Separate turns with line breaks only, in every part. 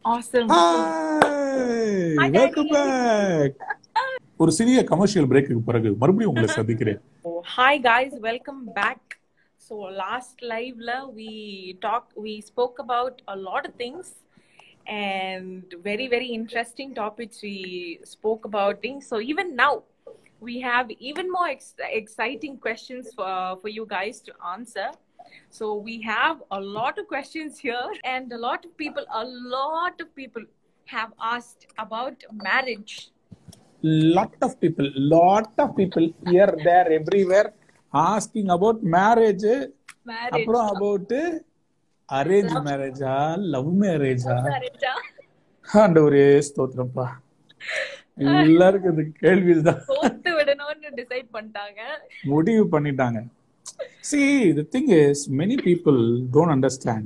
Awesome.
Hi,
Hi,
welcome
Daddy.
back. ஒரு சிறிய commercial பிரேக்குக்கு பிறகு மறுபடியும் உங்களை சந்திக்கிறேன்.
Hi guys, welcome back. So last live we spoke about a lot of things and very interesting topics we spoke about things. So even now we have even more exciting questions for you guys to answer. So we have a lot of questions here and a lot of people have asked about marriage.
Lot of people here, there, everywhere asking about marriage. அப்புறம் about arrange marriage-ஆ love marriage-ஆ ஆண்டவரே ஸ்தோத்திரம்ப்பா. எல்லாருக்கும் இந்த கேள்விதான்
கோத்து விடணும்னு decide பண்ணிட்டாங்க,
முடிவு பண்ணிட்டாங்க. See, the thing is, many people don't understand.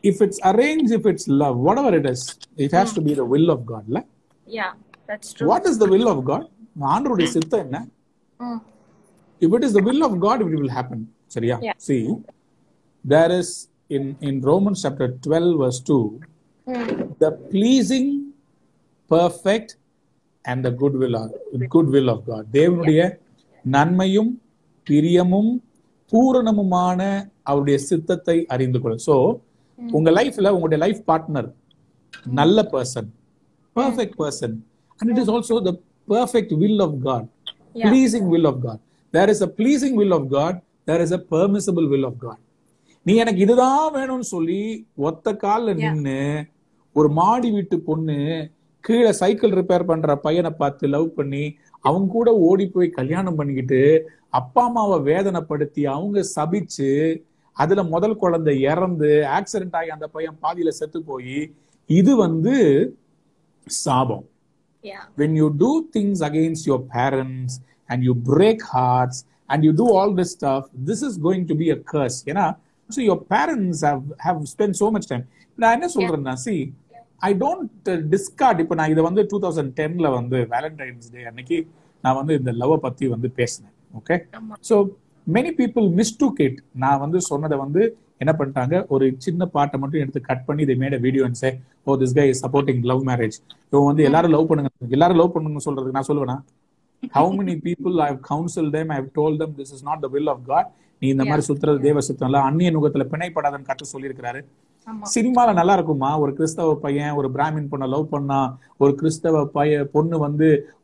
If it's arranged, if it's love, whatever it is, it has to be the will of God. La?
Yeah, that's true.
What is the will of God? ஆண்டவருடைய சித்தம் என்ன? If it is the will of God, it will happen. சரியா?
Yeah.
See, there is in Romans chapter 12 verse 2, the pleasing, perfect and the good will of God. தேவனுடைய நன்மையும் பிரியமும் பூரணமுமான அவருடைய சித்தத்தை அறிந்து கொள்ள. சோ உங்க லைஃப்ல உங்களுடைய லைஃப் பார்ட்னர் நல்ல person, perfect person, and it is also the perfect will of God.
Yeah.
Pleasing will of God. There is a pleasing will of God, there is a permissible will of God. நீ எனக்கு இதுதான் வேணும்னு சொல்லி ஒத்த கால்ல நின்னு ஒரு மாடி வீட்டு பொண்ணு கீழே சைக்கிள் ரிப்பேர் பண்ற பையனை பார்த்து லவ் பண்ணி அவங்க கூட ஓடி போய் கல்யாணம் பண்ணிக்கிட்டு அப்பா அம்மாவை வேதனைப்படுத்தி அவங்க சபிச்சு அதுல முதல் குழந்தை இறந்து ஆக்சிடென்ட் ஆகி அந்த பையன் பாதியில செத்து போய் இது சாபம். When you do things against your parents and you break hearts and you do all this stuff, this is going to be a curse. So your parents have spent so much time. நான் என்ன சொல்றேன்னா, see, I don't discard. இப்ப நான் இதை 2010ல Valentine's டே அன்னைக்கு நான் இந்த love பத்தி பேசினேன். Okay, so many people mistook it. நான் சொன்னதை என்ன பண்ணிட்டாங்க, ஒரு சின்ன பாட்டை மட்டும் எடுத்து கட் பண்ணி they made a video and say, oh, this guy is supporting love marriage. இவன் எல்லாரும் லவ் பண்ணுங்க சொல்றதுக்கு நான் சொல்லுவேனா? How many people I have counseled them, I have told them this is not the will of God. நீ இந்த மாதிரி சுத்துறது தேவ சித்தம் இல்ல, அந்நிய நுகத்துல பிணைப்படாதன்னு கத்து சொல்லியிருக்கிறாரு. சினிமால நல்லா இருக்குமா, ஒரு கிறிஸ்தவ பையன் ஒரு பிராமின் பொண்ணை லவ் பண்ணா, ஒரு கிறிஸ்தவ பொண்ணு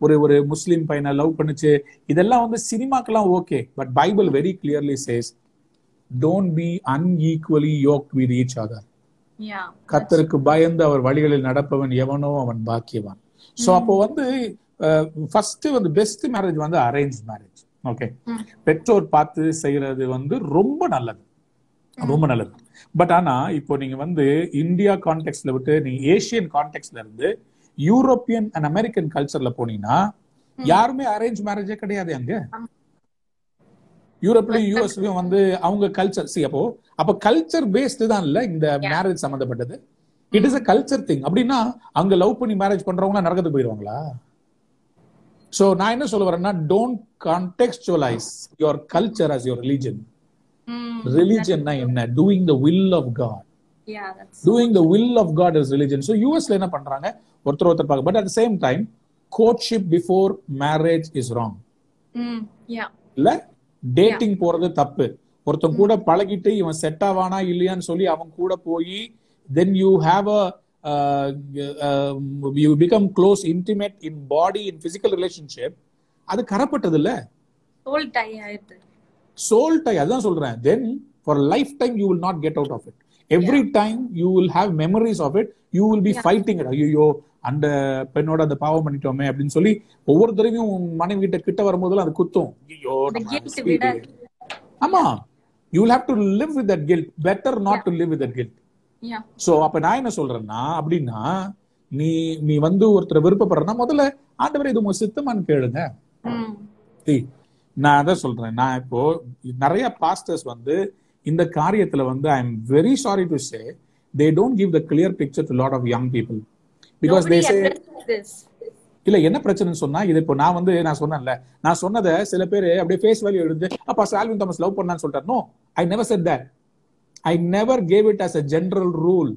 ஒரு முஸ்லிம் பையனை லவ் பண்ணுச்சு, இதெல்லாம் சினிமாக்கெல்லாம் okay. But Bible very clearly says, don't be unequally yoked with each other. கர்த்தருக்கு பயந்து அவர் வழிகளில் நடப்பவன் எவனோ அவன் பாக்கியவான். சோ அப்போ first best marriage arrange marriage. Okay, பெற்றோர் பார்த்து செய்யறது ரொம்ப நல்லது, ரொம்ப நல்லது. பட் ஆனா இப்போ நீங்க இந்தியா கான்டெக்ட்ல விட்டு நீங்க ஏசியன் கான்டெக்ட்ல இருந்து யூரோப்பியன் அண்ட் அமெரிக்கன் கல்ச்சர்ல போனீங்கன்னா யாருமே அரேஞ்ச் மேரேஜே கிடையாது. அங்க யூரோப்லயும் யூஎஸ்லயும் அவங்க கல்ச்சர் அப்போ கல்ச்சர் பேஸ்டு தான் இல்ல இந்த மேரேஜ் சம்பந்தப்பட்டது. It is a culture thing. அப்படின்னா அங்க லவ் பண்ணி மேரேஜ் பண்றவங்க நரகத்துக்கு போயிடுவாங்களா? சோ நான் என்ன சொல்ல வரேன்னா, don't contextualise your culture as your religion. ரிலிஜன்னா என்ன? Doing the will of God. Doing the will of God is religion. So யூஎஸ்ல என்ன பண்றாங்க, ஒருத்தர் பார்க்க. But at the same time courtship before marriage is wrong. இல்ல, டேட்டிங் போறது தப்பு. ஒருத்தன் கூட பழகிட்டு இவன் செட் ஆவானா இல்லையான்னு சொல்லி அவன் கூட போய் then you have you become close, intimate in body, in physical relationship. அது கரப்பட்டது இல்ல, soul tie. அதான் சொல்றேன். then for lifetime you will not get out of it. every time you will have memories of it, you will be fighting it. ஐயோ அந்த பெண்ணோட அந்த பாவம் பண்ணிட்டோமே அப்படின்னு சொல்லி ஒவ்வொரு தடவையும் உன் மனைவி கிட்ட வரும்போதெல்லாம் அது குத்தும். ஐயோ, ஆமா, you will have to live with that guilt. better not to live with that guilt. So அப்ப நான் என்ன சொல்றேன்னா, அப்படின்னா நீ ஒருத்தரை விருப்பப்படுறனா முதல்ல ஆண்டவரே இது உங்க சித்தமான்னு கேளுங்க. நான் அதான் சொல்றேன். நான் இப்போ நிறைய பாஸ்டர்ஸ் இந்த காரியத்துல I am very sorry to say they don't give the clear picture to lot of young people because they say இல்ல என்ன பிரச்சனைன்னு சொன்னா, இது இப்போ நான் சொன்னேன்ல, நான் சொன்னதை சில பேர் அப்படியே ஃபேஸ் வேல்யூ எடுத்து அப்பா ஆல்வின் தாமஸ் லவ் பண்ணான்னு சொல்லிட்டாரு. No, I never said that. I never gave it as a general rule.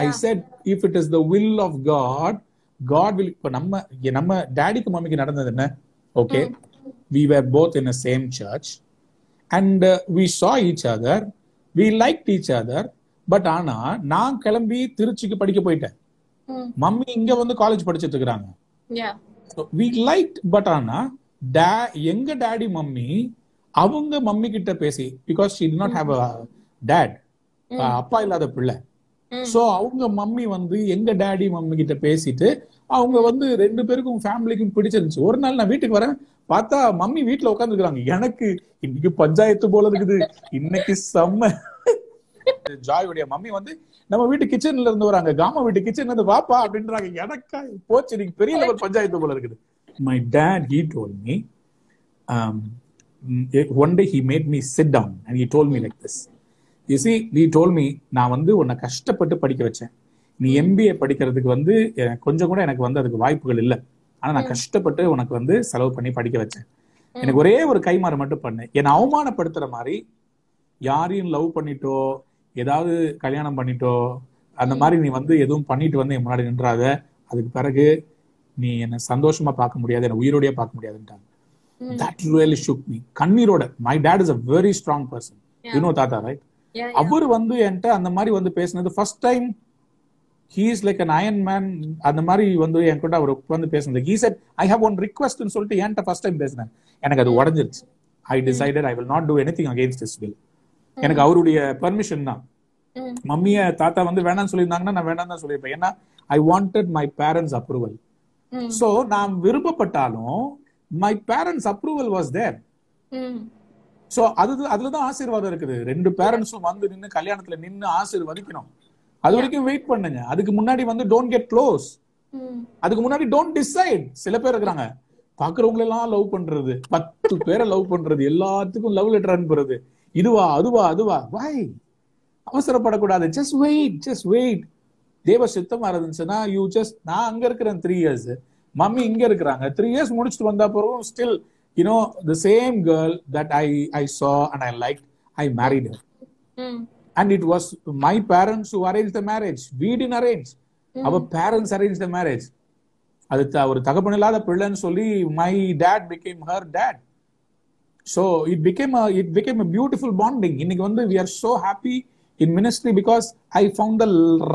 I said, if it is the will of God, God will. இப்ப நம்ம டாடிக்கு மம்மிக்கு நடந்தது என்ன? Okay, we were both in the same church and we saw each other, we liked each other. But ஆனா நான் கிளம்பி திருச்சிக்கு படிக்க போயிட்டேன், மம்மி இங்க வந்து காலேஜ் படிச்சிட்டு இருக்காங்க. we liked, பட் ஆனா எங்க டாடி மம்மி அவங்க மம்மி கிட்ட பேசி, because she did not have a dad, அப்பா இல்லாத பிள்ளை. சோ அவங்க மம்மி வந்து எங்க டாடி மம்மி கிட்ட பேசிட்டு அவங்க வந்து 2 பேருக்கும் ஃபேமிலிக்கும் பிடிச்சிருந்துச்சு. ஒரு நாள் நான் வீட்டுக்கு வரேன், பார்த்தா மம்மி வீட்டுல உட்கார்ந்து இருக்காங்க. எனக்கு இன்னைக்கு பஞ்சாயத்து போல இருக்குது, இன்னைக்கு செம்ம. ஜாயுடைய மம்மி வந்து நம்ம வீட்டு கிச்சன்ல இருந்து வராங்க, காமா வீட்டு கிச்சன்ல இருந்து வாப்பா அப்படின்றாங்க. எனக்கா போச்சு, இன்னைக்கு பெரிய லெவல் பஞ்சாயத்து போல இருக்குது. My dad, he told me, one day he made me sit down and he told me like this. You see, he told me, நான் வந்து உன்னை கஷ்டப்பட்டு படிக்க வச்சேன், நீ MBA படிக்கிறதுக்கு வந்து கொஞ்சம் கூட எனக்கு வந்து அதுக்கு வாய்ப்புகள் இல்லை, ஆனா நான் கஷ்டப்பட்டு உனக்கு வந்து செலவு பண்ணி படிக்க வச்சேன். எனக்கு ஒரே ஒரு கைமாறு மட்டும் பண்ணு, என்னை அவமானப்படுத்துற மாதிரி யாரையும் லவ் பண்ணிட்டோ ஏதாவது கல்யாணம் பண்ணிட்டோ அந்த மாதிரி நீ வந்து எதுவும் பண்ணிட்டு வந்து என் முன்னாடி நின்றாத, அதுக்கு பிறகு நீ என்ன சந்தோஷமா பார்க்க முடியாது, என்ன உயிரோடய பார்க்க முடியாதுன்ட்டாங்க. That really shook me. கண்ணீரோட. My dad is a very strong person. You know தாத்தா, right? அவர் வந்து என்கிட்ட அந்த மாதிரி வந்து பேசினது first time. He is like an iron man. அந்த மாதிரி வந்து என்கிட்ட அவர் வந்து பேசினது. He said, I have one request ன்னு சொல்லிட்டு என்கிட்ட ஃபர்ஸ்ட் டைம் பேசினேன். எனக்கு அது உடஞ்சிருச்சு. I decided I will not do anything against his will. எனக்கு அவருடைய பெர்மிஷன் தான். மம்மிய தாத்தா வந்து வேணாம்னு சொல்லியிருந்தாங்கன்னா நான் வேணாம் தான் சொல்லியிருப்பேன். ஏன்னா I wanted my parents' approval. So நான் விருப்பப்பட்டாலும் my parents' approval was there. So அதுலதான் ஆசீர்வாதம் இருக்குது. 2 பேரண்ட்ஸும் வந்து நின்று கல்யாணத்துல நின்று ஆசீர்வதிக்கணும். அது வரைக்கும் வெயிட் பண்ணுங்க. அதுக்கு முன்னாடி வந்து டோன்ட் கெட் க்ளோஸ். அதுக்கு முன்னாடி டோன்ட் டிசைட். சில பேர் இருக்கிறாங்க, பாக்குறவங்க எல்லாம் லவ் பண்றது, 10 பேரை லவ் பண்றது, எல்லாத்துக்கும் லவ் லெட்டர் அனுப்புறது, இதுவா அதுவா. வை அவசரப்படக்கூடாது. Just wait. தேவ சித்தமா இருந்துச்சுன்னா யூ ஜஸ்ட். நான் அங்க இருக்கிறேன் 3 years, மம்மி இங்க இருக்கிறாங்க. 3 years முடிச்சுட்டு வந்தா பிறகும் still you know the same girl that I saw and I liked, I married her. And it was my parents who arranged the marriage. We didn't arrange. Our parents arranged the marriage. அது ஒரு தகப்பன் இல்லாத பிள்ளைன்னு சொல்லி my dad became her dad. So it became a beautiful bonding. இன்னைக்கு வந்து we are so happy in ministry because I found the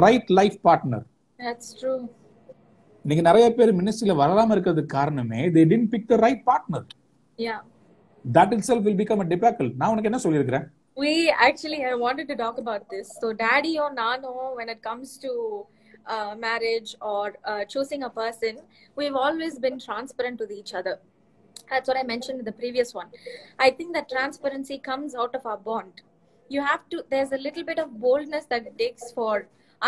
right life partner.
That's true.
இன்னைக்கு நிறைய பேர் மினிஸ்ட்ரியில வராம இருக்கிறதுக்கு காரணமே they didn't pick the right partner.
Yeah.
That itself will become a debacle. நான் உனக்கு என்ன சொல்லியிருக்கிறேன்?
I wanted to talk about this. So daddy or nano, when it comes to marriage or choosing a person, we've always been transparent with each other. That's what I mentioned in the previous one. I think that transparency comes out of our bond. There's a little bit of boldness that it takes for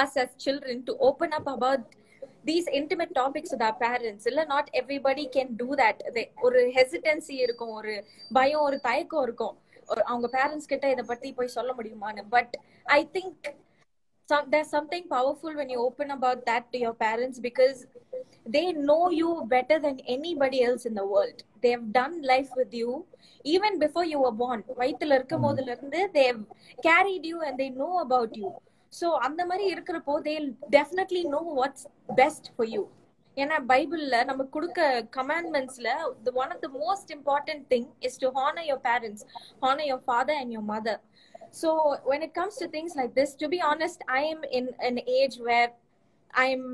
us as children to open up about these intimate topics with our parents. Illa not everybody can do that. ஒரு hesitancy இருக்கும், ஒரு பயம், ஒரு தயக்கம் இருக்கும், அவங்க parents கிட்ட இத பத்தி போய் சொல்ல முடியுமான்னு. But I think there's something powerful when you open about that to your parents, because they know you better than anybody else in the world. They have done life with you even before you were born. வயித்துல இருக்கும் போதுல இருந்து they have carried you and they know about you. So அந்த மாதிரி இருக்கிறப்போ they'll definitely know what's best for you. ஏன்னா பைபிள்ல நம்ம கொடுக்க கமாண்ட்மெண்ட்ஸ்ல one of the most important thing is to honor your parents, honor your father and your mother. So when it comes to things like this, to be honest, I am in an age where I'm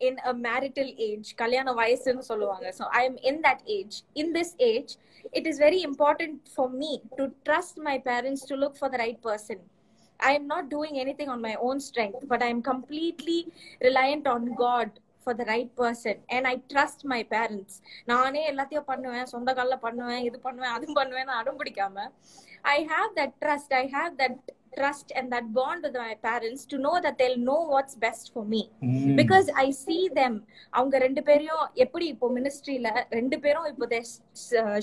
in a marital age. kalyana vayasunu solluvaanga. So I am in that age. In this age, it is very important for me to trust my parents to look for the right person. I am not doing anything on my own strength, but I am completely reliant on God for the right person, and I trust my parents. நானே எல்லாத்தையும் பண்ணுவேன், சொந்த கால்ல பண்ணுவேன், இது பண்ணுவேன், அது பண்ணுவேன்னு அடம் பிடிக்காம I have that trust and that bond with my parents to know that they'll know what's best for me. Because I see them, அவங்க ரெண்டு பேரும் எப்படி இப்போ மினிஸ்ட்ரியில ரெண்டு பேரும் இப்போ they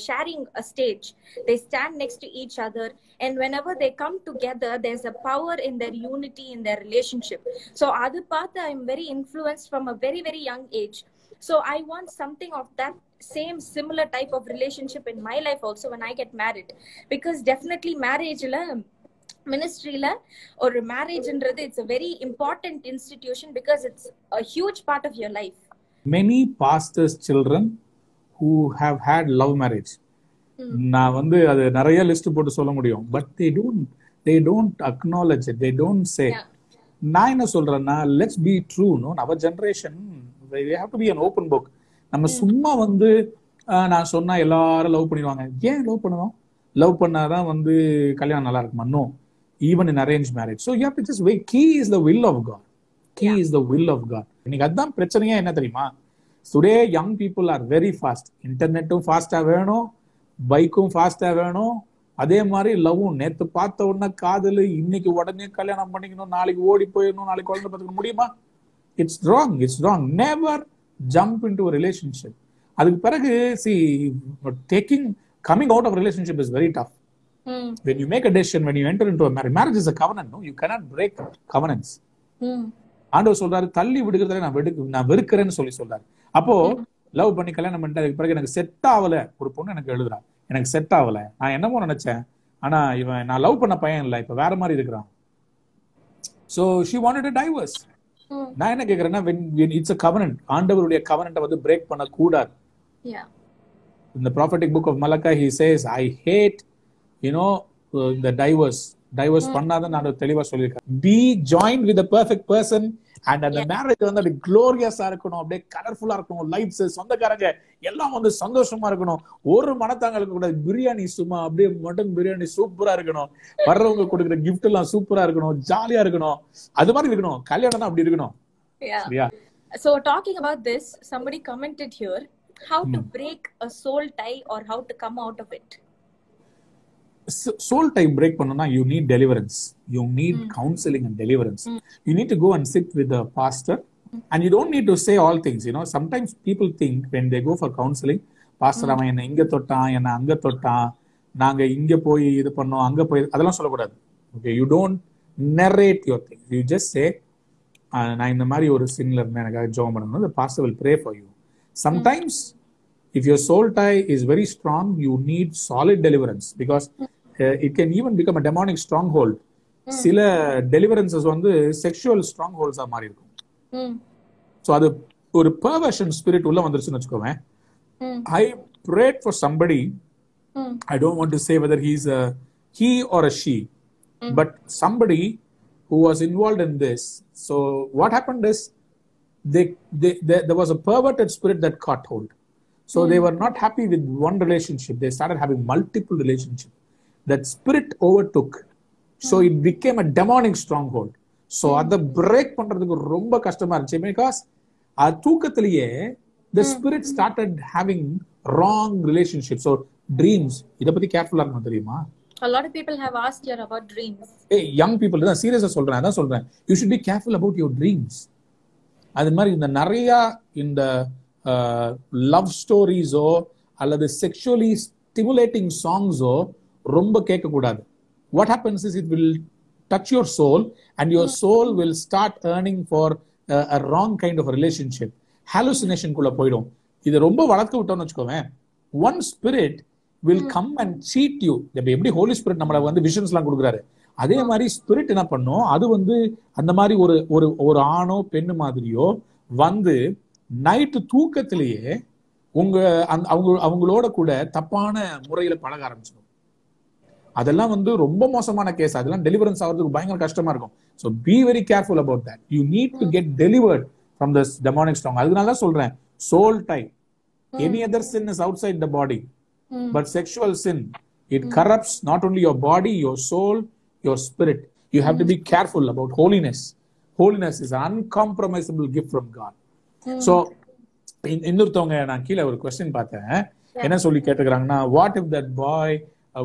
sharing a stage, they stand next to each other, and whenever they come together there's a power in their unity, in their relationship. So adu paatha I'm very influenced from a very very young age. So I want something of that same similar type of relationship in my life also when I get married, because definitely marriage la
மினிஸ்ட்ரியில ஒரு மேரேஜ்ன்றது it's a very important institution because it's a huge part of your life.
Many pastors children who have had love marriage, நான் வந்து அது நிறைய list போட்டு சொல்ல முடியும், but they don't acknowledge it, they don't say. நான் என்ன சொல்றேன்னா, let's be true, no, our generation we have to be an open book. நம்ம சும்மா வந்து நான் சொன்னா எல்லாரும் லவ் பண்ணிடுவாங்க. ஏன் லவ் பண்ணணும்? லவ் பண்ணாதான் வந்து கல்யாணம் நல்லா இருக்குமா? No, even in arranged marriage. So you have to just wait. Key is the will of God. Key is the will of God. இன்னைக்கு அதான் பிரச்சனையே என்ன தெரியுமா? Today young people are very fast. இன்டர்நெட்டும் ஃபாஸ்டா வேணும், பைக்கும் ஃபாஸ்டா வேணும், அதே மாதிரி லவ்வும். நேத்து பார்த்த உடனே காதல், இன்னைக்கு உடனே கல்யாணம் பண்ணிக்கணும், நாளைக்கு ஓடி போயிடணும், நாளைக்கு குழந்தை பார்த்துக்க முடியுமா? It's wrong. It's wrong. Never jump into a relationship. அதுக்கு பிறகு coming out of a relationship is very tough. When you make a decision, when you enter into a marriage is a covenant, no, you cannot break covenants. ஆண்டவர் சொல்றாரு, தள்ளி விடுகிறத நான் வெறுக்கிறேன்னு சொல்றாரு. அப்போ love பண்ணி கல்யாணம் பண்ணிட்டு அதுக்கு பிறகு எனக்கு செட் ஆகல, ஒரு பொண்ணு எனக்கு எழுதுறான், எனக்கு செட் ஆகல, நான் என்னமோ நினைச்சேன், ஆனா இவன் நான் லவ் பண்ண பையன் இல்ல, இப்ப வேற மாதிரி இருக்கிறான். So she wanted a divorce. நான் என்ன கேக்குறேன்னா, when it's a covenant, ஆண்டவருடைய covenant வந்து பிரேக் பண்ண கூடாது. In the prophetic book of Malachi, he says, I hate, the divorce பண்ணாத நான் தெளிவா சொல்லியிருக்கேன். Be joined with a perfect person, and அந்த மேரேஜ் வந்து அப்படியே glorious-ஆ இருக்கணும், அப்படியே கலர்ஃபுல்லா இருக்கணும், லைட்ஸ், சொந்தக்காரங்க எல்லாம் வந்து சந்தோஷமா இருக்கணும், ஒரு மனத்தாங்களுக்கு கூட பிரியாணி சும்மா அப்படியே மட்டன் பிரியாணி சூப்பரா இருக்கணும், வர்றவங்க கொடுக்குற கிஃப்ட் எல்லாம் சூப்பரா இருக்கணும், ஜாலியா இருக்கணும், அது மாதிரி இருக்கணும். கல்யாணம் அப்படி இருக்கணும்.
So talking about this, somebody commented here, how to break a soul tie or how to come out of it.
Soul tie break பண்ணனும்னா you need deliverance, you need counseling and deliverance. You need to go and sit with the pastor, and you don't need to say all things. Sometimes people think when they go for counseling, pastor அவன் என்ன இங்க தொட்டான், என்ன அங்க தொட்டான், நாங்க இங்க போய் இது பண்ணோம், அங்க போய், அதெல்லாம் சொல்லக்கூடாது. Okay, you don't narrate your things. You just say, நான் இந்த மாதிரி ஒரு சின்ல இருந்தேன், எனக்காக ஜெபம் பண்ணணும், the pastor will pray for you. Sometimes if your soul tie is very strong, you need solid deliverance, because it can even become a demonic stronghold. சில deliverances வந்து sexual strongholds மாறி இருக்கும். So அது ஒரு perversion spirit உள்ள வந்துருச்சுன்னு வச்சுக்கோங்க. I prayed for somebody, I don't want to say whether he or a she, but somebody who was involved in this. So what happened is there was a perverted spirit that caught hold. So they were not happy with one relationship, they started having multiple relationships. That spirit overtook, so it became a demonic stronghold. So அதை break பண்றதுக்கு ரொம்ப கஷ்டமா இருந்துச்சு, because தூக்கத்திலேயே the spirit started having wrong relationships. So dreams, இத பத்தி கேர்ஃபுல்லா இருக்கணும், தெரியுமா?
A lot of people have asked here about dreams.
Young people தான் சீரியஸா சொல்றேன், அதான் சொல்றேன், you should be careful about your dreams. அது மாதிரி இந்த நிறைய இந்த லவ் ஸ்டோரிஸோ அல்லது செக்ஷுவலி ஸ்டிமுலேட்டிங் சாங்ஸோ ரொம்ப கேட்க கூடாது. What happens is it will touch your soul, and your soul will start yearning for a wrong kind of a relationship. Hallucination குள்ள போய்டும். இது ரொம்ப வளர்த்து விட்டோம்னு வச்சுக்கோங்க, one spirit will come and cheat you. எப்படி ஹோலி ஸ்பிரிட் நம்மள வந்து விஷன்ஸ்லாம் கொடுக்குறாரு, அதே மாதிரி ஸ்பிரிட் என்ன பண்ணும், அது வந்து அந்த மாதிரி ஒரு ஆணோ பெண்ணு மாதிரியோ வந்து நைட்டு தூக்கத்திலேயே அவங்களோட கூட தப்பான முறையில பழக ஆரம்பிச்சிடும். அதெல்லாம் வந்து ரொம்ப மோசமான கேஸ், அதெல்லாம் டெலிவரன்ஸ் ஆகிறதுக்கு பயங்கர கஷ்டமா இருக்கும். So be very careful about that. You need to get delivered from this demonic strong. அதனால தான் சொல்றேன், soul tie. Any other sin is outside the body, but sexual sin, it corrupts not only your body, your soul, your spirit. You have to be careful about holiness. Holiness is an uncompromisable gift from God. So இன்னொருத்தவங்க, நான் கீழே ஒரு question பார்த்தேன், என்ன சொல்லி கேட்டுக்கிறாங்கன்னா, what if that boy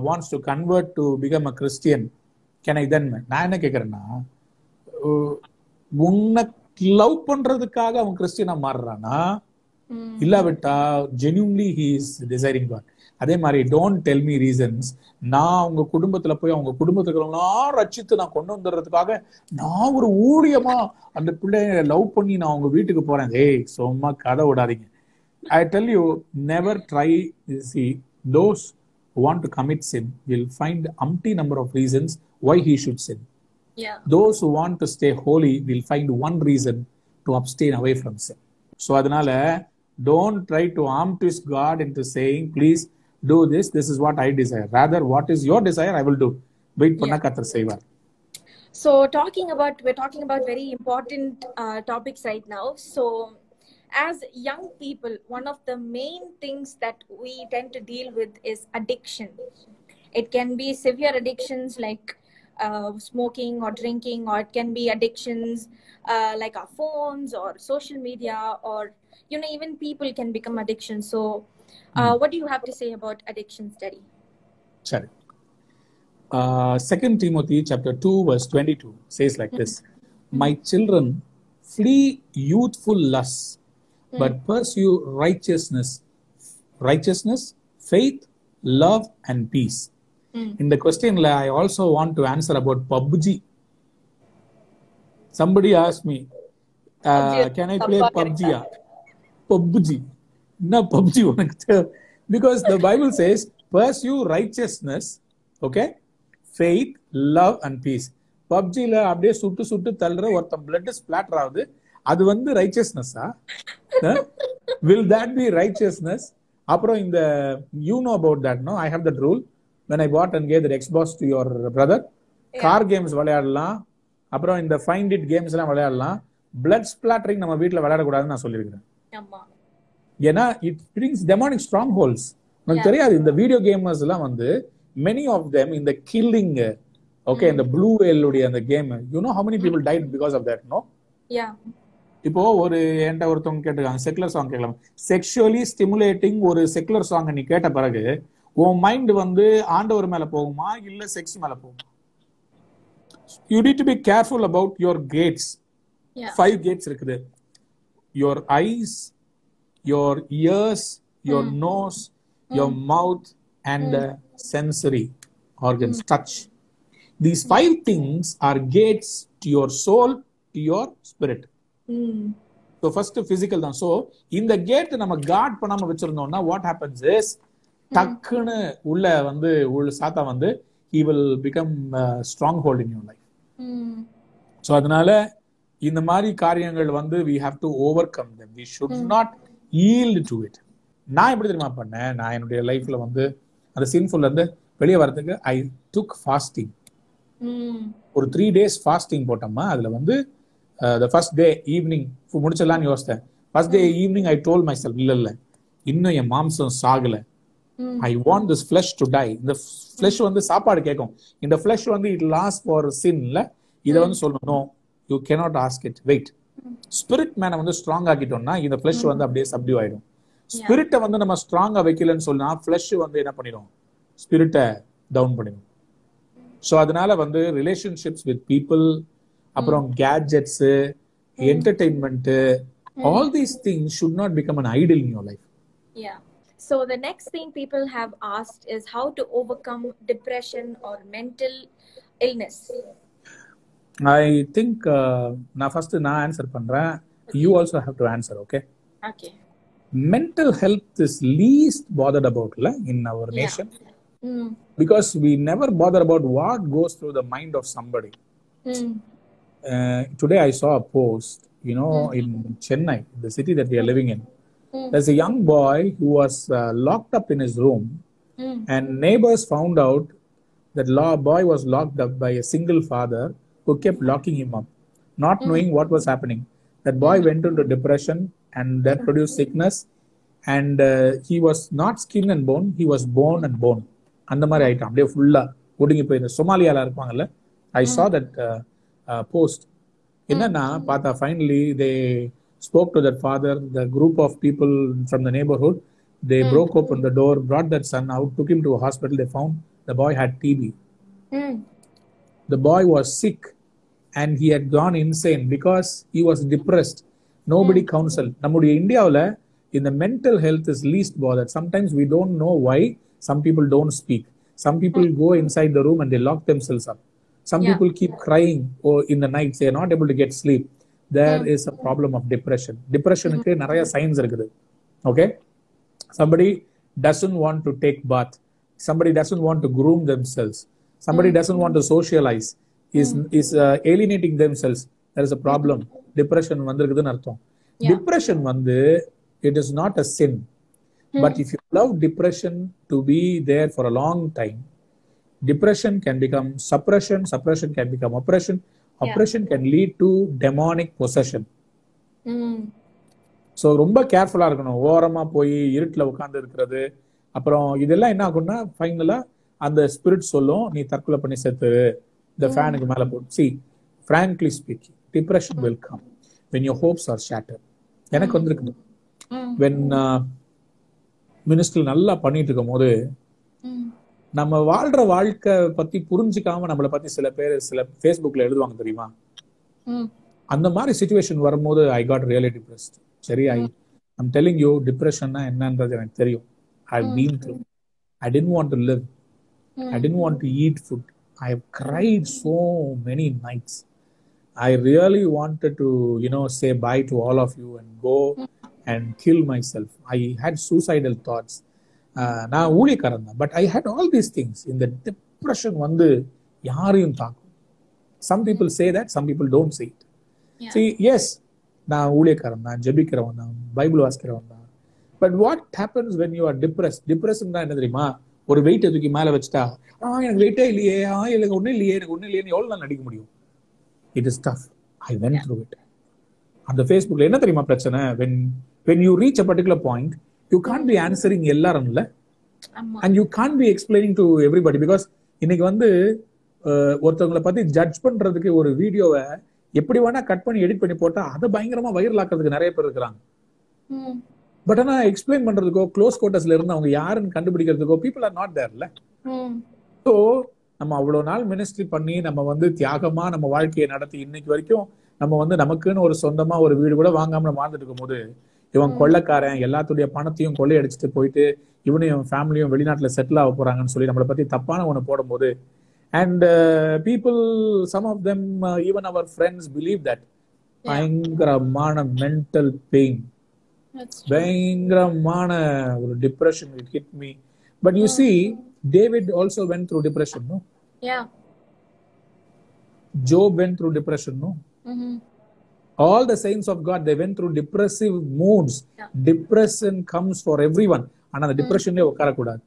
wants to convert to become a Christian, can I then? நான் என்ன கேட்கறேன்னா, உன்னை லவ் பண்றதுக்காக அவன் கிறிஸ்டியனா மாறுறானா, இல்லாவிட்டா genuinely he is desiring God. அதே மாதிரி don't tell me reasons. நான் உங்க குடும்பத்துல போய் அவங்க குடும்பத்துக்கெல்லாம் ரட்சித்து நான் கொண்டு வந்துடுறதுக்காக நான் ஒரு ஊழியமா அந்த பிள்ளைய லவ் பண்ணி நான் உங்க வீட்டுக்கு போறேன். சும்மா கதை விடாதீங்க. I tell you, never try. See, those who want to commit sin will find umpty number of reasons why he should sin.
Yeah.
Those who want to stay holy will find one reason to abstain away from sin. So adhanala, don't try to arm twist God into saying, please do this. This is what I desire. Rather, what is your desire, I will do. Wait panna kathar seivar.
So we're talking about very important topics right now. So as young people, one of the main things that we tend to deal with is addiction. It can be severe addictions like smoking or drinking, or it can be addictions like our phones or social media, or even people can become addictions. So what do you have to say about addiction study?
Sorry. 2 Timothy chapter 2 verse 22 says like this: My children, flee youthful lusts, but pursue righteousness, faith, love, and peace. In the question, I also want to answer about PUBG. Somebody asked me, can I play PUBG? PUBG. No, PUBG. Because the Bible says, pursue righteousness, okay, faith, love, and peace. PUBG la abde suttu thalra ortha blood splatter avudhu. Adu vandu righteousness will that be righteousness? Apro in the know about that, no? I have that rule. When I bought and gave the Xbox to your brother, car games விளையாடலாம், அப்புறம் இந்த find it games எல்லாம் விளையாடலாம், blood splattering நம்ம வீட்ல விளையாட கூடாதுன்னு நான் சொல்லியிருக்கிறேன்.
ஆமா.
ஏன்னா it brings demonic strongholds. நமக்கு தெரியாது இந்த வீடியோ கேமர்ஸ் எல்லாம் வந்து many of them in the killing, okay, in the blue whale உடைய அந்த game, you know how many people died because of that, no?
Yeah.
இப்போ ஒரு என்கிட்ட ஒருத்தவங்க கேட்டிருக்காங்க, செக்குலர் சாங் கேட்கலாம், செக்ஷுவலி ஸ்டிமுலேட்டிங் ஒரு செக்குலர் சாங் நீ கேட்ட பிறகு உன் மைண்ட் வந்து ஆண்டவர் மேல போகுமா இல்ல செக்ஸ் மேல போகுமா? You need to be careful about your gates. 5 gates இருக்குது. Your eyes, your ears, your nose, your mouth, and sensory organs, touch. These 5 things are gates to your soul, to your spirit. So first physical தான். So இந்த gate நம்ம card பண்ணாம வச்சிருந்தோம்னா what happens is டக்குன்னு உள்ள வந்து சாத்தா வந்து he will become a stronghold in your life. So அதனால இந்த மாதிரி காரியங்கள் வந்து we have to overcome them. We should not yield to it. நான் எப்படி தெரியுமா பண்ணேன்? நான் என்னுடைய லைஃப்ல வந்து அந்த சின்ஃபுல்ல இருந்து வெளியே வரதுக்கு I took fasting. ஒரு 3 days fasting போட்டோமா, அதுல வந்து the first day evening முடிச்சலாம்னு யோசித்தேன். first day evening I told myself, இல்ல இன்னும் என் மாம்சம் சாகல, I want this flesh to die. இந்த flesh வந்து சாப்பாடு கேட்கும். இந்த flesh வந்து it lasts for sin இல்ல, இத வந்து சொல்லணும், no, you cannot ask it, wait. spirit man வந்து ஸ்ட்ராங் ஆக்கிட்டோம்னா இந்த flesh வந்து அப்படியே சப்டியூ ஆயிடும். ஸ்பிரிட்டை வந்து நம்ம ஸ்ட்ராங்கா வைக்கலன்னு சொன்னா flesh வந்து என்ன பண்ணிடும், ஸ்பிரிட்டை டவுன் பண்ணிடும். ஸோ அதனால வந்து ரிலேஷன்ஷிப்ஸ் வித் பீப்புள், அப்புறம் gadgets, entertainment, all these things should not become an idol in your life.
Yeah. So the next thing people have asked is how to overcome depression or mental illness.
I think நான் first நான் answer பண்றேன், you also have to answer, okay?
Okay.
Mental health is least bothered about in our nation. Because we never bother about what goes through the mind of somebody. Today I saw a post, in Chennai, the city that we are living in. There's a young boy who was locked up in his room, and neighbors found out that boy was locked up by a single father who kept locking him up, not knowing what was happening. That boy went into depression, and that produced sickness, and he was not skin and bone, he was bone and bone. அந்த மாதிரி ஆயிட்டான், அப்படியே ஃபுல்லா ஒடுங்கி போய். இந்த சொமாலியால இருப்பாங்கல்ல, I saw that post. என்னன்னா பார்த்தா finally they spoke to that father, the group of people from the neighborhood, they broke open the door, brought that son out, took him to a hospital. They found the boy had TB. The boy was sick and he had gone insane because he was depressed. Nobody counseled. நம்முடைய இந்தியாவுல in the mental health is least bothered. Sometimes we don't know why some people don't speak. Some people go inside the room and they lock themselves up. Some people keep crying in the nights. They are not able to get sleep. There is a problem of depression. Depressionக்கு நிறைய signs இருக்குது. Okay? Somebody doesn't want to take bath. somebody doesn't want to groom themselves, somebody doesn't want to socialize, is alienating themselves, there is a problem. Depression வந்திருக்குதுன்னு அர்த்தம். Depression வந்து it is not a sin, but if you allow depression to be there for a long time, depression can become suppression, suppression can become oppression, oppression can lead to demonic possession. So ரொம்ப கேர்ஃபுல்லா இருக்கணும். ஓரமா போய் இருட்டில் உட்கார்ந்து இருக்கிறது, அப்புறம் இதெல்லாம் என்ன ஆகும்னா ஃபைனலா அந்த ஸ்பிரிட் சொல்லும் நீ தற்கொலை பண்ணி செத்து இந்த ஃபேனுக்கு மேல போட்டு. C frankly speaking, depression will come when your hopes are shattered. எனக்கு வந்திருக்குது. when மினிஸ்ட்ரி நல்லா பண்ணிட்டு இருக்கும் போது நம்ம வாழ்ற வாழ்க்கை பத்தி புரிஞ்சுக்காம நம்மளை பத்தி சில பேர் சில ஃபேஸ்புக்ல எழுதுவாங்க தெரியுமா, அந்த மாதிரி சிச்சுவேஷன் வரும்போது ஐ காட் ரியலி டிப்ரெஸ்ட். சரி, ஐம் டெல்லிங் யூ, டிப்ரெஷன்னா என்னன்றது எனக்கு தெரியும். I've been through. I didn't want to live. I didn't want to eat food. I have cried so many nights. I really wanted to, say bye to all of you and go and kill myself. I had suicidal thoughts. நான் ஊழியக்காரன் தான், but I hate all these things. இந்த depression வந்து யாரையும் தாக்கும். Some people say that, some people don't say it. See, yes, நான் ஊழியக்காரன் தான், ஜெபிக்கிறவன் தான், பைபிள் வாசிக்கிறவன் தான். But what happens when you are depressed? Depression தான் என்ன தெரியுமா? ஒரு வெயிட் தூக்கி மேல வச்சுட்டா, எனக்கு வெயிட்டே இல்லையே, எனக்கு ஒன்றும் இல்லையே, எனக்கு ஒன்றும் இல்லையே, எவ்வளவு நாள் நடிக்க முடியும்? It is tough. I went through it. அந்த ஃபேஸ்புக்ல என்ன தெரியுமா பிரச்சனை? when you reach a particular point, you can't be answering எல்லாரும் இல்ல, and you can't be explaining to everybody, because இன்னைக்கு வந்து ஒருத்தவங்களை பத்தி ஜட்ஜ் பண்றதுக்கு ஒரு வீடியோவை எப்படி வேணா கட் பண்ணி எடிட் பண்ணி போட்டா அதை பயங்கரமா வைரல் ஆக்குறதுக்கு நிறைய பேர் இருக்கிறாங்க. பட் ஆனா எக்ஸ்பிளைன் பண்றதுக்கோ க்ளோஸ் குவார்டர்ஸ்ல இருந்து அவங்க யாருன்னு கண்டுபிடிக்கிறதுக்கோ பீப்புள் ஆர் நாட் தேர்ல. ஸோ நம்ம அவ்வளவு நாள் மினிஸ்ட்ரி பண்ணி நம்ம வந்து தியாகமா நம்ம வாழ்க்கையை நடத்தி இன்னைக்கு வரைக்கும் நம்ம வந்து நமக்குன்னு ஒரு சொந்தமா ஒரு வீடு கூட வாங்காம நம்ம வாழ்ந்துட்டு இருக்கும் போது இவன் கொள்ளைக்காரன் எல்லாத்துடைய பணத்தையும் கொள்ளையடிச்சுட்டு போயிட்டு இவனையும் ஃபேமிலியும் வெளிநாட்டுல செட்டில் ஆக போறாங்கன்னு சொல்லி நம்மளை பத்தி தப்பான ஒண்ணு போடும் போது, and people, some of them, even our friends, believe that. பயங்கரமான mental pain, பயங்கரமான ஒரு depression, it hit me. But you see, David also went through depression, no?
Yeah.
Job went through depression, no? All the saints of God, they went through depressive moods. Depression comes for everyone. ஆனா அந்த டிப்ரெஷன்லயே உட்காரக்கூடாது.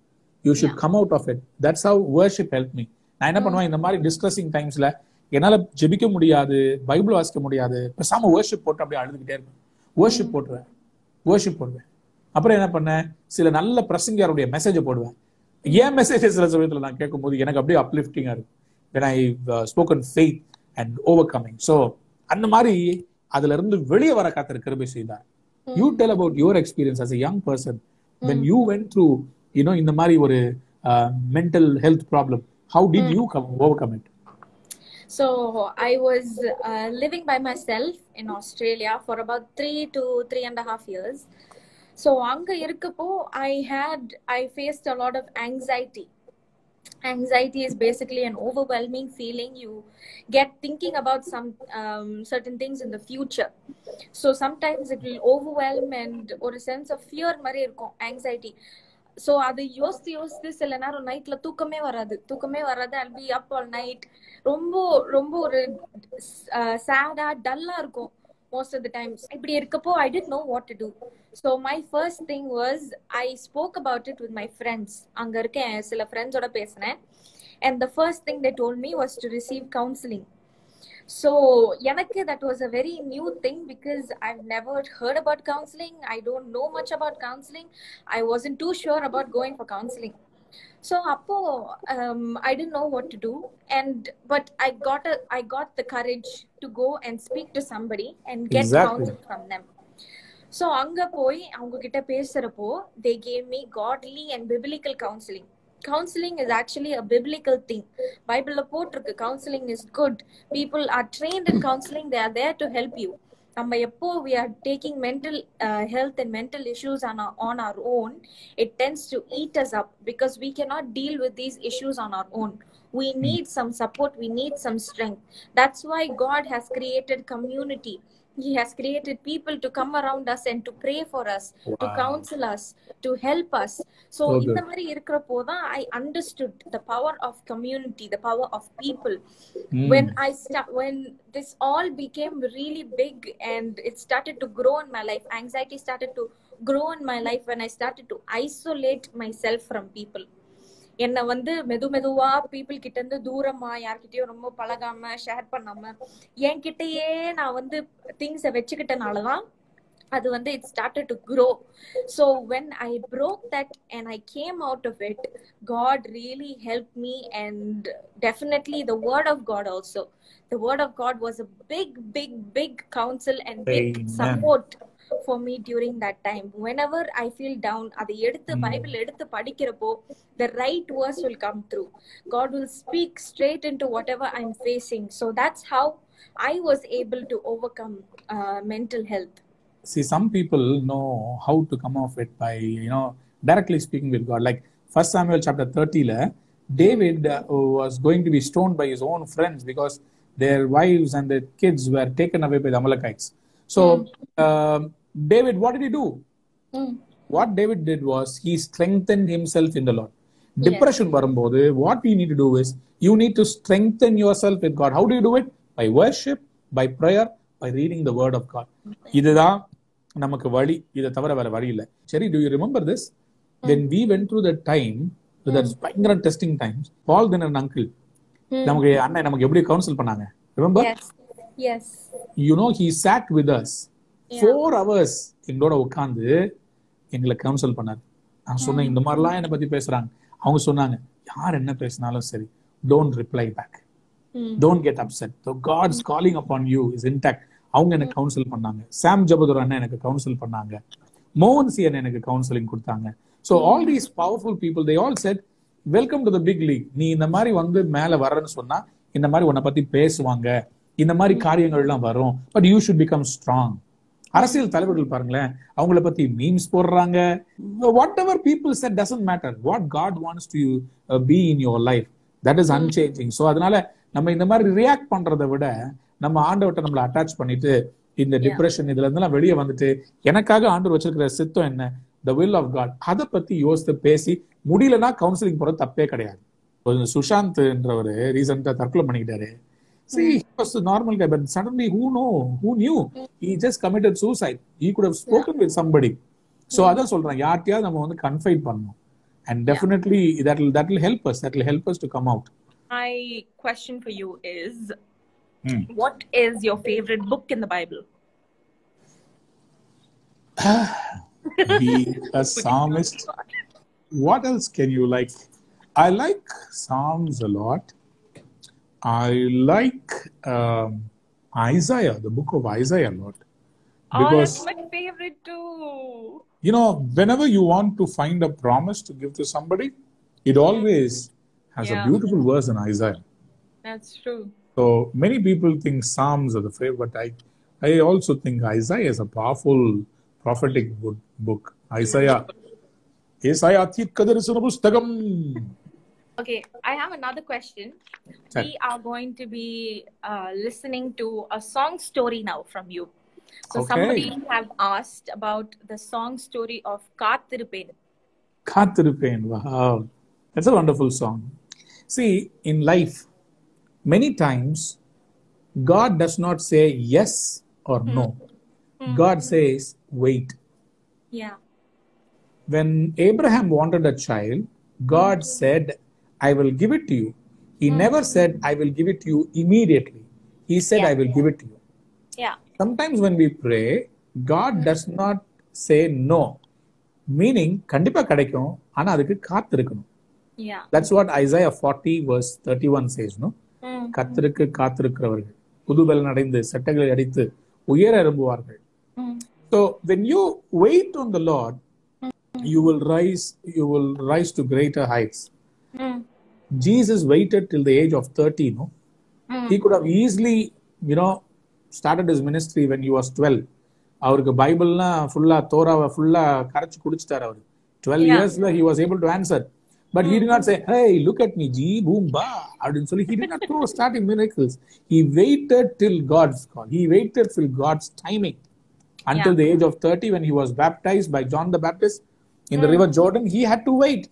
You should come out of it. That's how worship helped me. நான் என்ன பண்ணுவேன், இந்த மாதிரி distressing டைம்ஸ்ல என்னால ஜெபிக்க முடியாது, பைபிள் வாசிக்க முடியாது, பேசாம வர்ஷிப் போட்டு அப்படியே அழுதுகிட்டே இருப்பேன். வர்ஷிப் போடுவேன். அப்புறம் என்ன பண்ணேன், சில நல்ல பிரசங்கியாருடைய மெசேஜை போடுவேன். ஏன் மெசேஜ் சில சமயத்துல நான் கேட்கும் போது எனக்கு அப்படியே அப்லிஃப்டிங்கா இருக்கும். when I spoken faith and overcoming. So அந்த மாதிரி அதுல இருந்து வெளியே வர கர்த்தர் கிருபை செய்தார். You tell about your experience as a young person when you went through, இந்த மாதிரி ஒரு mental health problem. How did you overcome it?
So I was living by myself in Australia for about 3 to 3.5 years. So anga irukappo I faced a lot of anxiety. Anxiety is basically an overwhelming feeling. You get thinking about some certain things in the future. So sometimes it will overwhelm and or a sense of fear mari irukum, anxiety. So அது யோசித்து சில நேரம் நைட்ல தூக்கமே வராது. I'll be up all night. ரொம்ப ஒரு சேடா டல்லா இருக்கும் most of the times. இப்படி இருக்கப்போ I didn't know what to do. So my first thing was I spoke about it with my friends. அங்க இருக்க சில ஃப்ரெண்ட்ஸோட பேசினேன். And the first thing they told me was to receive counseling. So எனக்கு that was a very new thing because I've never heard about counseling. I don't know much about counseling. I wasn't too sure about going for counseling. So appo I didn't know what to do, but I got the courage to go and speak to somebody and get counsel from them. So anga poi avanga kitta pesarappo they gave me godly and biblical counseling. Counseling is actually a biblical thing. Bible la potrukku counseling is good. People are trained in counseling. They are there to help you. நம்ம எப்போ we are taking mental health and mental issues on our own, it tends to eat us up because we cannot deal with these issues on our own. We need some support, we need some strength. That's why God has created community. He has created people to come around us and to pray for us, to
Wow.
counsel us, to help us. So
So
இந்த
good.
மாதிரி இருக்கிறப்போ தான் I understood the power of community, the power of people. When this all became really big and it started to grow in my life, anxiety started to grow in my life when I started to isolate myself from people. என்னை வந்து மெதுவா people கிட்ட இருந்து தூரமா யார்கிட்டயும் ரொம்ப பழகாம share பண்ணாம என்கிட்டயே நான் வந்து திங்ஸை வச்சுக்கிட்டனாலதான் அது வந்து it started to grow. So when I broke that and I came out of it, God really helped me, and definitely the word of God also. The word of God was a big counsel and big
Amen.
support for me during that time. Whenever I feel down, அதை எடுத்து Bible எடுத்து படிக்கிறப்போ the right verse will come through. God will speak straight into whatever I'm facing. So that's how I was able to overcome mental health.
See, some people know how to come off it by, directly speaking with God. Like 1 Samuel chapter 30, David was going to be stoned by his own friends because their wives and their kids were taken away by the Amalekites. So, David, what did he do? What David did was he strengthened himself in the Lord. Depression varumbodhu, what we need to do is you need to strengthen yourself with God. How do you do it? By worship, by prayer, by reading the word of God. இதுதான் நமக்கு வழி. இதை தவிர வேற வழி இல்லை. சரி, do you remember this? When we went through that time, that பயங்கர testing times, Paul then an uncle, நமக்கு அண்ணன் நமக்கு எப்படி கவுன்சில் பண்ணாங்க? Remember?
Yes.
He sat with us 4 hours எங்களோட உட்கார்ந்து எங்களை கவுன்சில் பண்ணார். நான் சொன்னேன், இந்த மாதிரிலாம் என்னை பத்தி பேசுறாங்க. அவங்க சொன்னாங்க, யார் என்ன பேசினாலும் சரி, don't reply back. Don't get upset. So God's calling upon you is intact. அவங்க எனக்கு கவுன்சில் பண்ணாங்க. சாம் ஜபதுர் அண்ணன் எனக்கு கவுன்சில் பண்ணாங்க. மோகன் சி அண்ணன் எனக்கு கவுன்சிலிங் கொடுத்தாங்க. So all these powerful people, they all said, welcome to the big league. நீ இந்த மாதிரி வந்து மேல வரன்னு சொன்னா இந்த மாதிரி உன்னை பத்தி பேசுவாங்க, இந்த மாதிரி காரியங்கள்லாம் வரும். But you should become strong. அரசியல் தலைவர்கள் பாருங்களேன், அவங்கள பத்தி மீம்ஸ் போடுறாங்க. Whatever people said doesn't matter. What God wants to be in your life, that is unchanging. So அதனால நம்ம இந்த மாதிரி ரியாக்ட் பண்றதை விட நம்ம ஆண்டவர்கிட்ட நம்மளை அட்டாச் பண்ணிட்டு இந்த டிப்ரெஷன் இதுல இருந்தெல்லாம் வெளியே வந்துட்டு எனக்காக ஆண்டவர் வச்சிருக்கிற சித்தம் என்ன, த வில் ஆஃப் காட், அதை பத்தி யோசித்து பேசி முடியலன்னா கவுன்சிலிங் போறது தப்பே கிடையாது. சுஷாந்த் என்றவர் ரீசெண்டா தற்கொலை பண்ணிக்கிட்டாரு. See, he was a normal guy, but suddenly who knew? He just committed suicide. He could have spoken with somebody. So அதான் சொல்றேன், யார்கிட்டயாவது நம்ம வந்து கன்ஃபைட் பண்ணணும். And definitely that will help us. That will help us to come out.
My question for you is, what is your favorite book in the Bible?
Being a psalmist. What else can you like? I like Psalms a lot. I like Isaiah, the book of Isaiah a lot. Because,
that's my favorite too.
Whenever you want to find a promise to give to somebody, it always has a beautiful verse in Isaiah.
That's true.
So many people think Psalms are the favorite, but I also think Isaiah is a powerful prophetic book. Isaiah.
Okay, I have another question. We are going to be listening to a song story now from you. So somebody have asked about the song story of Kaathirupen.
Kaathirupen, wow. That's a wonderful song. See, in life, many times, God does not say yes or no. God says, wait.
Yeah.
When Abraham wanted a child, God said, I will give it to you. He never said, I will give it to you immediately. He said, I will give it to you.
Yeah.
Sometimes when we pray, God does not say no. Meaning, கண்டிப்பா கிடைக்கும், ஆனா அதுக்கு காத்திருக்கணும்.
Yeah.
That's what Isaiah 40 verse 31 says, no? கர்த்தருக்கு காத்திருக்கிறவர்கள் புதுபலன் அடைந்து சட்டைகளை அடித்து உயர எழும்புவார்கள். So when you wait on the Lord, you will rise to greater heights. Jesus waited till the age of 30, no? He could have easily, started his ministry when he was 12. அவருக்கு பைபிள்னா ஃபுல்லா தோராவை ஃபுல்லா கரைச்சு குடிச்சிட்டாரு அவரு. 12 yearsல he was able to answer. But he did not say, hey, look at me, G, boom, ba. He did not throw starting miracles. He waited till God's call. He waited till God's timing. Until the age of 30, when he was baptized by John the Baptist in the river Jordan, he had to wait.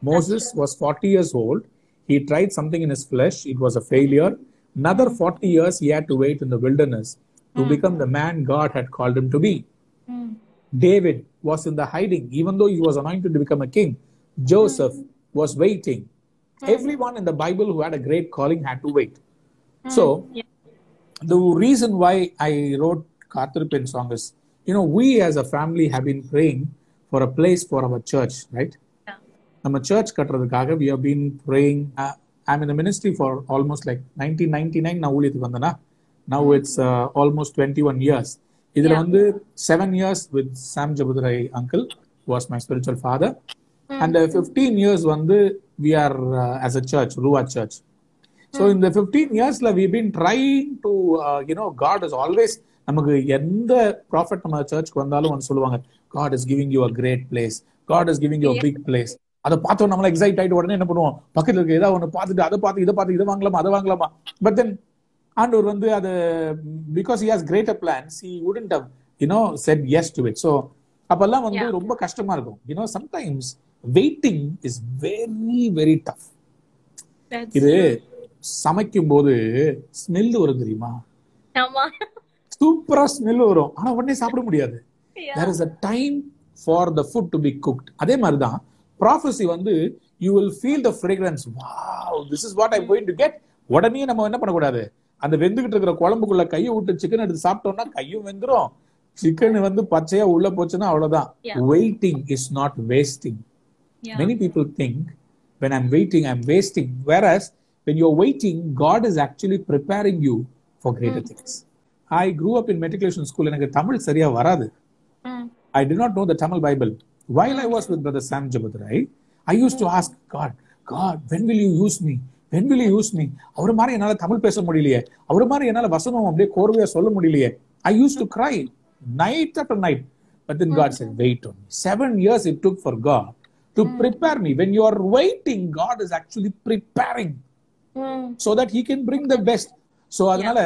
Moses was 40 years old. He tried something in his flesh. It was a failure. Another 40 years he had to wait in the wilderness to become the man God had called him to be. David was in the hiding, even though he was anointed to become a king. Joseph was waiting. Everyone in the Bible who had a great calling had to wait. So, the reason why I wrote Karthirupin song is, we as a family have been praying for a place for our church, right? Our church katradhukaga we have been praying. I'm in the ministry for almost like 1999 now uliyathu vandana. Now it's almost 21 years. Idhula vandu 7 years with Sam Jabudurai uncle, who was my spiritual father. And 15 years vandu we are as a church, Ruwa Church. So in the 15 years we've been trying to God is always நமக்கு எந்த prophet நம்ம சர்ச்சுக்கு வந்தாலும் வந்து சொல்லுவாங்க, God is giving you a great place, God is giving you a big place. அதை பார்த்தோம் நம்மள எக்ஸைட் ஆயிட்டு உடனே என்ன பண்ணுவோம், பக்கத்துல இருக்க ஏதாவது ஒண்ணு பார்த்துட்டு அதை பார்த்து இதை வாங்கலாமா அதை வாங்கலாமா. பட் தென் ஆண்டவர் வந்து அது because he has greater plans, he wouldn't have said yes to it. So அப்பெல்லாம் வந்து ரொம்ப கஷ்டமா இருக்கும். Sometimes waiting is very very tough. இது சமைக்கும் போது ஸ்மெல் வரும் தெரியுமா, சூப்பரா ஸ்மெல் வரும், ஆனா உடனே சாப்பிட முடியாது. There is a time for the food to be cooked. அதே மாதிரிதான் prophecy வந்து you will feel the fragrance. Wow, this is what I'm going to get. உடனே நம்ம என்ன பண்ணக்கூடாது, அந்த வெந்துகிட்டு இருக்கிற குழம்புக்குள்ள கையை விட்டு சிக்கன் எடுத்து சாப்பிட்டோம்னா கையும் வெந்துரும், சிக்கன் வந்து பச்சையா உள்ள போச்சுன்னா அவ்வளவுதான். Waiting is not wasting. Many people think when I'm waiting I'm wasting, whereas when you're waiting God is actually preparing you for greater things. I grew up in matriculation school. எனக்கு தமிழ் சரியா வராது. I did not know the Tamil Bible. While I was with Brother Sam Jabudurai, I used to ask God, when will you use me? When will you use me? அவரு மாதிரி என்னால தமிழ் பேச முடியலையே, அவரு மாதிரி என்னால வசனம் அப்படியே கோர்வையா சொல்ல முடியலையே. I used to cry night after night. But then God said, wait on me. 7 years it took for God to prepare me. When you are waiting, God is actually preparing so that He can bring the best. So அதனால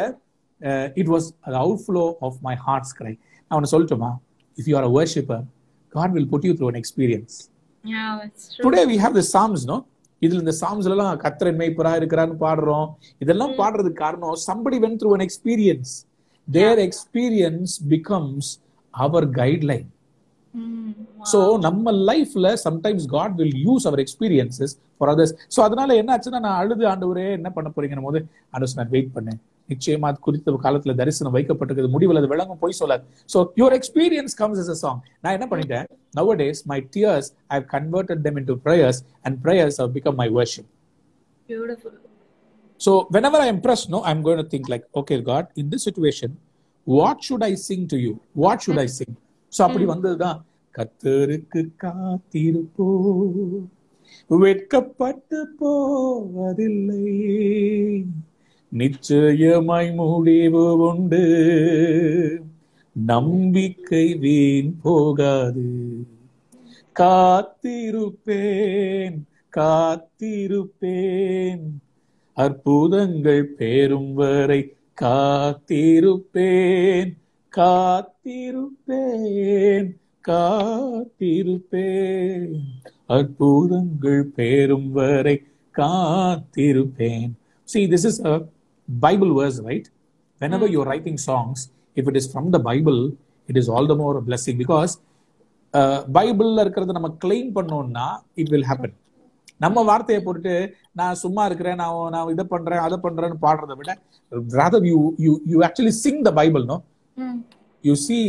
it was an outflow of my heart's cry. நான் உன்னை சொல்லட்டுமா, if you are a worshipper, God will put you through an experience.
Yeah, that's true.
Today we have the Psalms, no? இதுல இந்த Psalmsல எல்லாம் கர்த்தர் மேய்ப்பரா இருக்கிறான்னு பாடுறோம். இதெல்லாம் பாடுறதுக்கு காரணம் somebody went through an experience. Their experience becomes our guideline. Wow. So நம்ம லைஃப்ல sometimes God will use our experiences for others. So அதனால என்ன ஆச்சுன்னா, நான் அழுது ஆண்டவரே என்ன பண்ண போறீங்கன்னு போது ஆண்டவர் நான் வெயிட் பண்ணேன். நிச்சயமா குறித்த காலத்துல தரிசனம் வைக்கப்பட்டிருக்கிறது, முடிவில் அது விளங்கும், போய் சொல்லாது. So your experience comes as a song. நான் என்ன பண்ணிட்டேன், nowadays my tears I have converted them into prayers, and prayers have become my worship.
Beautiful.
So whenever I am pressed, I'm going to think like, okay God, in this situation what should I sing to you, what should I sing? So அப்படி வந்ததுதான் கர்த்தருக்கு காத்திருப்போ வெட்கப்பட்டு போவதில்லை, நிச்சயமாய் முடிவு உண்டு, நம்பிக்கை வீண் போகாது, காத்திருப்பேன் காத்திருப்பேன் அற்புதங்கள் பேரும் வரை, காத்திருப்பேன் காத்திருப்பேன் காத்திருப்பேன் அற்புதங்கள் பேரும் வரை, காத்திருப்பேன். See, this is a Bible verse, right? Whenever you're writing songs, if it is from the Bible, it is all the more a blessing, because Bible இருக்கிறத நம்ம claim பண்ணோம்னா it will happen. நம்ம வார்த்தையை போட்டு நான் சும்மா இருக்கிறேன், நான் இதை பண்றேன் அதை பண்றேன்னு பாடுறதை விட rather you actually sing the Bible, no? You see,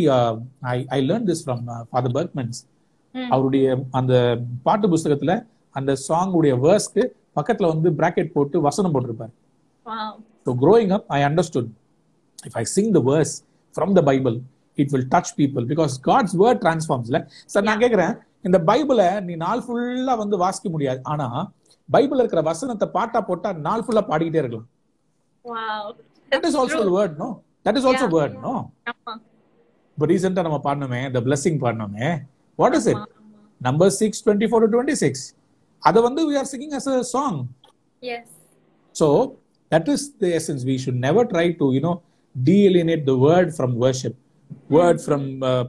I learned this from Father Berkmans. அவருடைய அந்த பாட்டு புஸ்தகத்துல அந்த சாங் உடைய வேர்ஸ்க்கு பக்கத்துல வந்து பிராக்கெட் போட்டு வசனம் போட்டிருப்பாரு. So growing up I understood, if I sing the verse from the Bible, it will touch people, because God's word transforms. Sir நான் கேக்குறேன், இந்த பைபிளை நீ நாள் ஃபுல்லா வந்து வாசிக்க முடியாது, ஆனா பைபிள் இருக்கிற வசனத்தை பாட்டா போட்டா நாள் ஃபுல்லா பாடிக்கிட்டே இருக்கலாம். That is also the word, no? That is also word, no? But recently நம்ம பாடணுமே, the blessing பாடணுமே. What is it? Numbers 6:24-26. அதை வந்து we are singing as a song.
Yes.
So that is the essence. We should never try to, delineate the word from worship, word from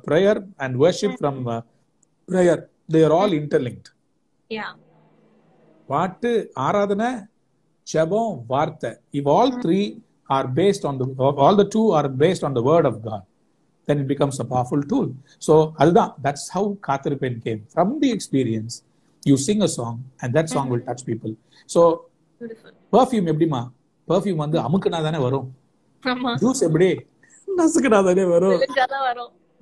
prayer, and worship from prayer. They are all interlinked.
Yeah.
பாட்டு, ஆராதனை, ஜெபம், வார்த்தை. If all three are based on all the two are based on the word of God, then it becomes a powerful tool. So that's how Kathiripen came. From the experience, you sing a song and that song will touch people. So perfume எப்படிமா? perfume வந்து அமுக்குனா தானே வரும். Juice எப்படி? நசுக்குனா தானே வரும்.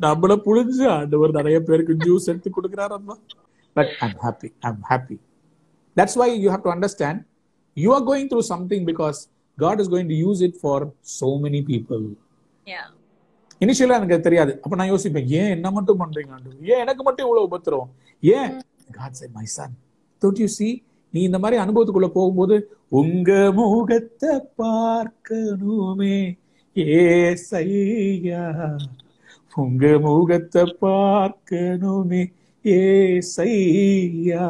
நம்மள புளிஞ்சு ஆண்டவர் நிறைய பேருக்கு ஜூஸ் எடுத்து கொடுக்கறாரம்மா. But I'm happy. That's why you have to understand, you are going through something because God is going to use it for so many people.
Yeah.
இனிஷியலா எனக்கு தெரியாது. அப்ப நான் யோசிப்பேன், ஏன் என்ன மட்டும் பண்றீங்க ஆண்டவர்? ஏன் எனக்கு மட்டும் இவ்வளவு உபத்திரம்? ஏன்? God said, my son, don't you see? நீ இந்த மாதிரி அனுபவத்துக்குள்ள போகும்போது உங்க முகத்தை பார்க்கணுமே ஏசையா, உங்க முகத்தை பார்க்கணுமே ஏசையா.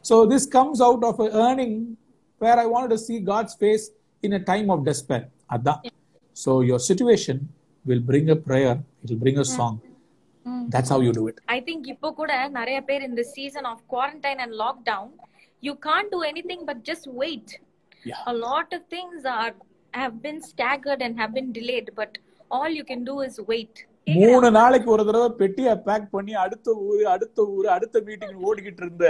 So this comes out of a yearning where I wanted to see God's face in a time of despair. Adha. So your situation will bring a prayer, it will bring a song. That's how you do it.
I think இப்போ கூட நிறைய பேர் in the season of quarantine and lockdown, you can't do anything but just wait.
Yeah.
A lot of things have been staggered and have been delayed, but all you can do is wait.
3 நாளைக்கு ஒரு தடவை பெட்டியை back பண்ணி அடுத்த meeting ஓடிக்கிட்டு இருந்த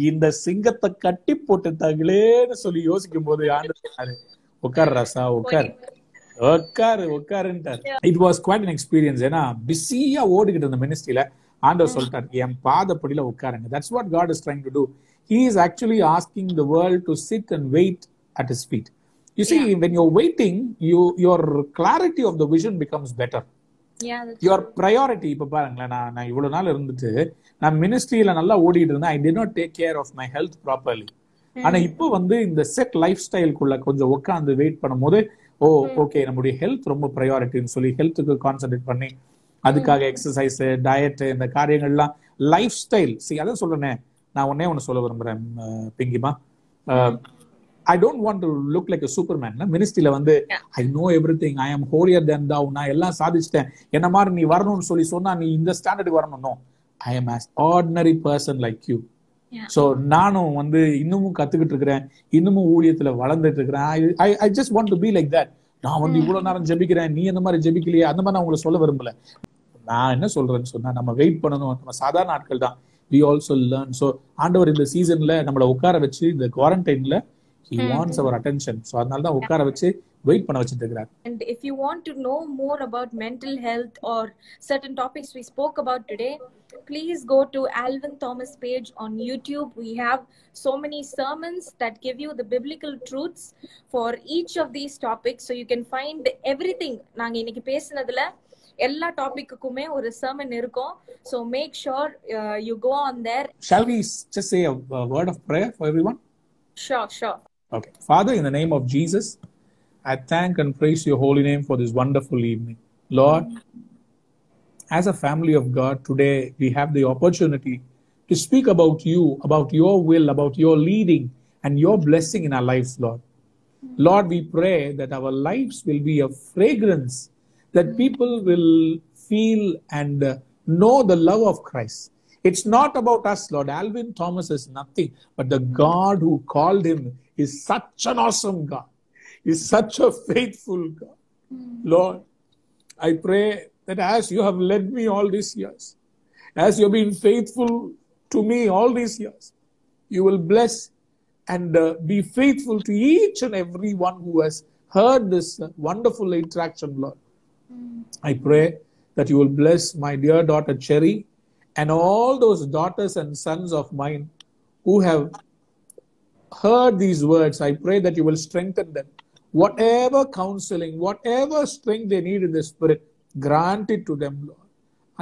இந்த சிங்கத்தை கட்டி போட்டு தகலேன்னு சொல்லி யோசிக்கும் போது ஆண்டவர் உட்கார் ராசா உட்காருன்ட்டார். It was quite an experience. ஏன்னா பிஸியா ஓடிக்கிட்டு இருந்த மினிஸ்ட்ரியில ஆண்டவர் சொல்லிட்டார், என் பாதப்படியில உட்காருங்க. That's what God is trying to do. He is actually asking the world to sit and wait at his feet. You see, when you're waiting, your clarity of the vision becomes better. Your priority. இப்ப பாருங்களேன், நான் இவ்வளவு நாள் இருந்துட்டு நான் மினிஸ்ட்ரியில நல்லா ஓடிட்டு இருந்தேன். I did not take care of my health properly. ஆனா இப்போ வந்து இந்த செட் லைஃப் ஸ்டைலுக்குள்ள கொஞ்சம் உட்காந்து வெயிட் பண்ணும்போது, ஓகே நம்முடைய ஹெல்த் ரொம்ப ப்ரையாரிட்டின்னு சொல்லி ஹெல்த்துக்கு கான்சென்ட்ரேட் பண்ணி அதுக்காக எக்ஸசைஸ், டயட், இந்த காரியங்கள்லாம் லைஃப் ஸ்டைல். அதான் சொல்றேன். நான் ஒன்னு சொல்ல விரும்புறேன் பிங்கிமா. I don't want to look like a superman. மினிஸ்ட்ரியில வந்து I know everything, I am holier than thou, நான் எல்லாம் சாதிச்சிட்டேன், என்ன மாதிரி நீ வரணும்னு சொல்லி சொன்னா நீ இந்த ஸ்டாண்டர்டுக்கு வரணும். No, I am as ordinary person like you. So நானும் வந்து இன்னமும் கத்துக்கிட்டு இருக்கிறேன், இன்னமும் ஊழியத்துல வளர்ந்துட்டு இருக்கிறேன். I just want to be like that. நான் வந்து இவ்வளவு நேரம் ஜெபிக்கிறேன், நீ அந்த மாதிரி ஜெபிக்கலையே, அந்த மாதிரி நான் உங்களை சொல்ல விரும்பல. நான் என்ன சொல்றேன்னு சொன்னா, நம்ம வெயிட் பண்ணணும். நம்ம சாதாரண ஆட்கள் தான். We also learn. So ஆண்டவர் இந்த சீசன்ல நம்மள உட்கார வச்சு இந்த குவாரண்டைன்ல he wants our attention. So அதனால தான் உட்கார வச்சு வெயிட் பண்ண வச்சிட்டு இருக்காரு.
And if you want to know more about mental health or certain topics we spoke about today, please go to Alvin Thomas page on YouTube. We have so many sermons that give you the biblical truths for each of these topics, so you can find everything. நாங்க இன்னைக்கு பேசினதுல எல்லா டாபிக்குக்குமே ஒரு sermon இருக்கும். So make sure you go on there.
Shall we just say a word of prayer for everyone?
Sure.
Okay. Father, in the name of Jesus, I thank and praise your holy name for this wonderful evening. Lord, as a family of God, today we have the opportunity to speak about you, about your will, about your leading and your blessing in our lives, Lord. Lord, we pray that our lives will be a fragrance, that people will feel and know the love of Christ. It's not about us, Lord. Alvin Thomas is nothing, but the God who called him is such an awesome God. Is such a faithful God. Lord, I pray that as you have led me all these years, as you have been faithful to me all these years, you will bless and be faithful to each and every one who has heard this wonderful interaction, Lord. I pray that you will bless my dear daughter Cherry and all those daughters and sons of mine who have heard these words. I pray that you will strengthen them. Whatever counseling, whatever strength they need in the spirit, grant it to them, Lord.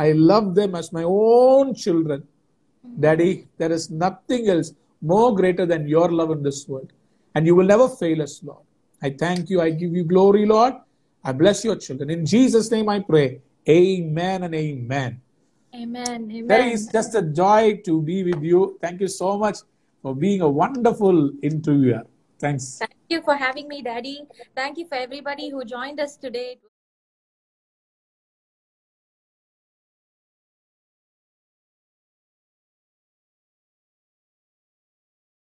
I love them as my own children. Daddy, there is nothing else more greater than your love in this world. And you will never fail us, Lord. I thank you. I give you glory, Lord. I bless your children. In Jesus' name I pray. Amen and amen.
Amen. Amen.
Terry, it's just a joy to be with you. Thank you so much for being a wonderful interviewer. Thanks.
Thank you for having me, Daddy. Thank you for everybody who joined us today.